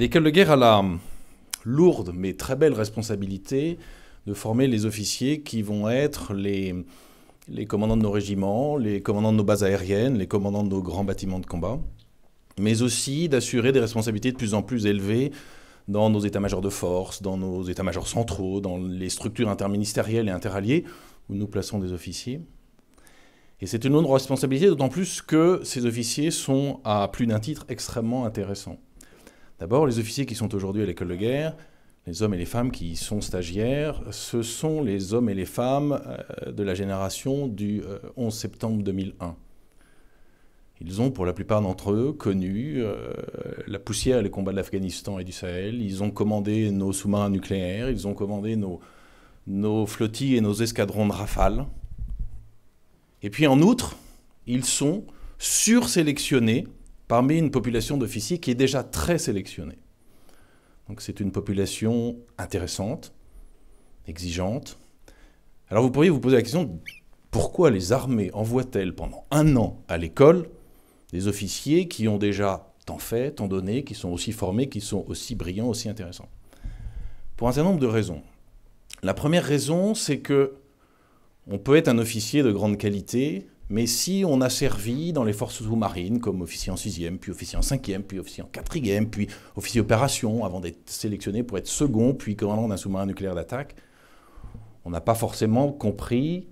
L'école de guerre a la lourde mais très belle responsabilité de former les officiers qui vont être les commandants de nos régiments, les commandants de nos bases aériennes, les commandants de nos grands bâtiments de combat, mais aussi d'assurer des responsabilités de plus en plus élevées dans nos états-majors de force, dans nos états-majors centraux, dans les structures interministérielles et interalliées où nous plaçons des officiers. Et c'est une lourde responsabilité, d'autant plus que ces officiers sont, à plus d'un titre, extrêmement intéressants. D'abord, les officiers qui sont aujourd'hui à l'école de guerre, les hommes et les femmes qui y sont stagiaires, ce sont les hommes et les femmes de la génération du 11 septembre 2001. Ils ont, pour la plupart d'entre eux, connu la poussière et les combats de l'Afghanistan et du Sahel. Ils ont commandé nos sous-marins nucléaires, ils ont commandé nos flottilles et nos escadrons de Rafale. Et puis en outre, ils sont sursélectionnés parmi une population d'officiers qui est déjà très sélectionnée. Donc c'est une population intéressante, exigeante. Alors vous pourriez vous poser la question, pourquoi les armées envoient-elles pendant 1 an à l'école des officiers qui ont déjà tant fait, tant donné, qui sont aussi formés, qui sont aussi brillants, aussi intéressants? Pour un certain nombre de raisons. La première raison, c'est que on peut être un officier de grande qualité, mais si on a servi dans les forces sous-marines comme officier en 6e, puis officier en 5e, puis officier en 4e, puis officier opération, avant d'être sélectionné pour être second, puis commandant d'un sous-marin nucléaire d'attaque, on n'a pas forcément compris,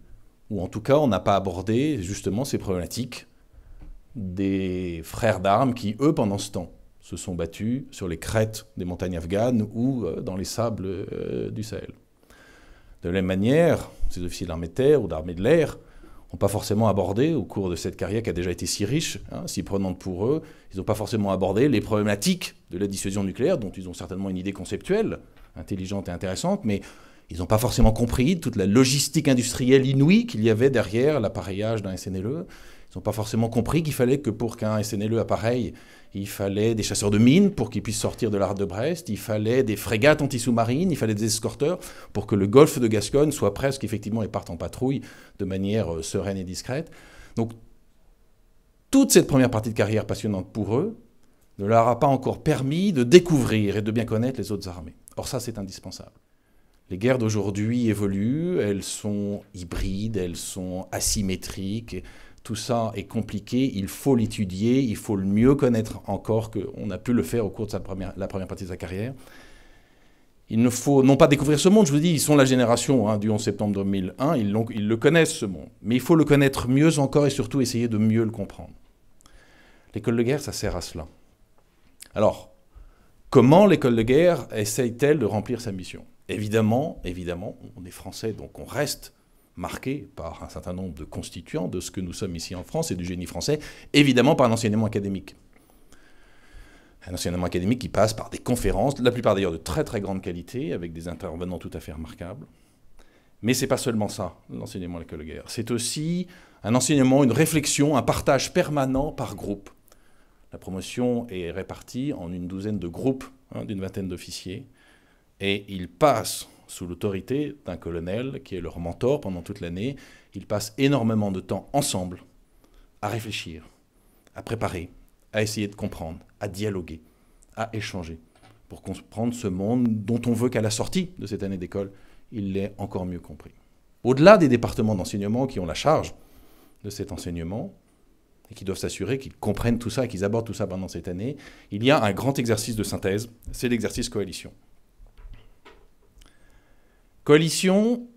ou en tout cas on n'a pas abordé justement ces problématiques des frères d'armes qui, eux, pendant ce temps, se sont battus sur les crêtes des montagnes afghanes ou dans les sables du Sahel. De la même manière, ces officiers de l'armée de terre ou de l'armée de l'air n'ont pas forcément abordé, au cours de cette carrière qui a déjà été si riche, si prenante pour eux, ils n'ont pas forcément abordé les problématiques de la dissuasion nucléaire, dont ils ont certainement une idée conceptuelle, intelligente et intéressante, mais ils n'ont pas forcément compris toute la logistique industrielle inouïe qu'il y avait derrière l'appareillage d'un SNLE. Ils n'ont pas forcément compris qu'il fallait que pour qu'un SNLE appareille, il fallait des chasseurs de mines pour qu'ils puissent sortir de l'Arc de Brest, il fallait des frégates anti-sous-marines, il fallait des escorteurs pour que le golfe de Gascogne soit presque effectivement et parte en patrouille de manière sereine et discrète. Donc toute cette première partie de carrière passionnante pour eux ne leur a pas encore permis de découvrir et de bien connaître les autres armées. Or ça, c'est indispensable. Les guerres d'aujourd'hui évoluent, elles sont hybrides, elles sont asymétriques. Tout ça est compliqué, il faut l'étudier, il faut le mieux connaître encore qu'on a pu le faire au cours de la première partie de sa carrière. Il ne faut non pas découvrir ce monde, je vous dis, ils sont la génération du 11 septembre 2001, ils le connaissent ce monde. Mais il faut le connaître mieux encore et surtout essayer de mieux le comprendre. L'école de guerre, ça sert à cela. Alors, comment l'école de guerre essaye-t-elle de remplir sa mission ? Évidemment, on est français, donc on reste marqué par un certain nombre de constituants de ce que nous sommes ici en France et du génie français, évidemment par un enseignement académique. Un enseignement académique qui passe par des conférences, la plupart d'ailleurs de très très grande qualité, avec des intervenants tout à fait remarquables. Mais ce n'est pas seulement ça, l'enseignement à l'école de guerre. C'est aussi un enseignement, une réflexion, un partage permanent par groupe. La promotion est répartie en une douzaine de groupes, d'une vingtaine d'officiers, et ils passent sous l'autorité d'un colonel qui est leur mentor pendant toute l'année. Ils passent énormément de temps ensemble à réfléchir, à préparer, à essayer de comprendre, à dialoguer, à échanger, pour comprendre ce monde dont on veut qu'à la sortie de cette année d'école, il l'ait encore mieux compris. Au-delà des départements d'enseignement qui ont la charge de cet enseignement, et qui doivent s'assurer qu'ils comprennent tout ça et qu'ils abordent tout ça pendant cette année, il y a un grand exercice de synthèse, c'est l'exercice coalition. Coalition,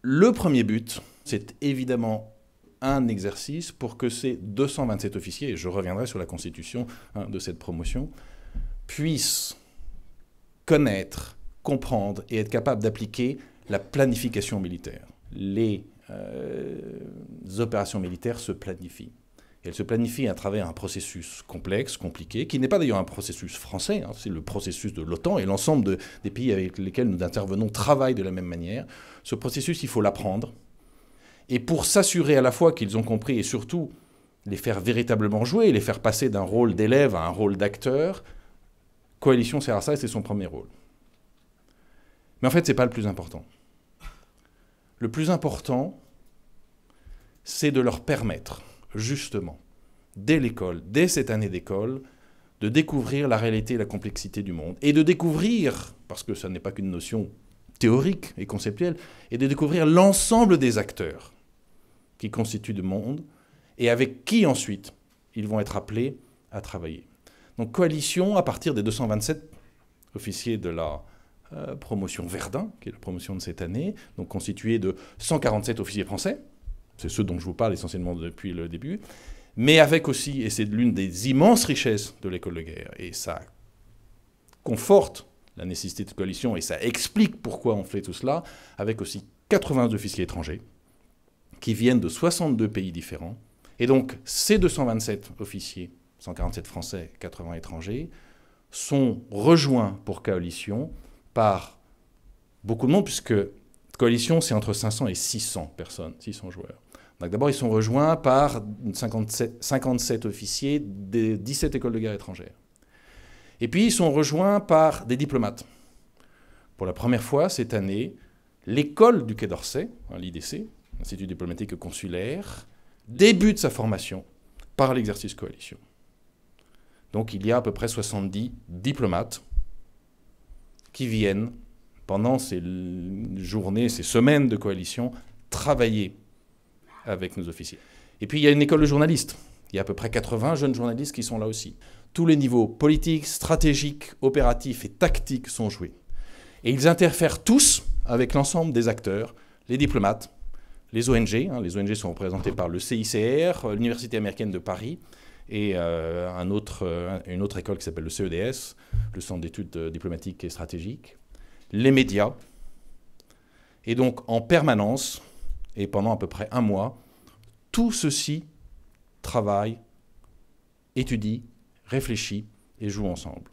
le premier but, c'est évidemment un exercice pour que ces 227 officiers, et je reviendrai sur la constitution de cette promotion, puissent connaître, comprendre et être capables d'appliquer la planification militaire. Les opérations militaires se planifient. Et elles se planifient à travers un processus complexe, compliqué, qui n'est pas d'ailleurs un processus français, c'est le processus de l'OTAN, et l'ensemble des pays avec lesquels nous intervenons travaillent de la même manière. Ce processus, il faut l'apprendre. Et pour s'assurer à la fois qu'ils ont compris, et surtout les faire véritablement jouer, les faire passer d'un rôle d'élève à un rôle d'acteur, Coalition sert à ça, et c'est son premier rôle. Mais en fait, ce n'est pas le plus important. Le plus important, c'est de leur permettre, justement, dès l'école, dès cette année d'école, de découvrir la réalité et la complexité du monde, et de découvrir, parce que ça n'est pas qu'une notion théorique et conceptuelle, et de découvrir l'ensemble des acteurs qui constituent le monde, et avec qui ensuite ils vont être appelés à travailler. Donc coalition à partir des 227 officiers de la promotion Verdun, qui est la promotion de cette année, donc constituée de 147 officiers français, c'est ceux dont je vous parle essentiellement depuis le début, mais avec aussi, et c'est l'une des immenses richesses de l'école de guerre, et ça conforte la nécessité de coalition, et ça explique pourquoi on fait tout cela, avec aussi 80 officiers étrangers, qui viennent de 62 pays différents. Et donc, ces 227 officiers, 147 français, 80 étrangers, sont rejoints pour coalition par beaucoup de monde, puisque coalition, c'est entre 500 et 600 personnes, 600 joueurs. Donc d'abord, ils sont rejoints par 57 officiers des 17 écoles de guerre étrangères. Et puis, ils sont rejoints par des diplomates. Pour la première fois cette année, l'école du Quai d'Orsay, l'IDC, l'Institut diplomatique et consulaire, débute sa formation par l'exercice coalition. Donc il y a à peu près 70 diplomates qui viennent, pendant ces journées, ces semaines de coalition, travailler avec nos officiers. Et puis il y a une école de journalistes. Il y a à peu près 80 jeunes journalistes qui sont là aussi. Tous les niveaux politiques, stratégiques, opératifs et tactiques sont joués. Et ils interfèrent tous avec l'ensemble des acteurs, les diplomates, les ONG. Les ONG sont représentées par le CICR, l'Université américaine de Paris, et une autre école qui s'appelle le CEDS, le Centre d'études diplomatiques et stratégiques, les médias. Et donc en permanence, et pendant à peu près un mois, tout ceci travaille, étudie, réfléchit et joue ensemble.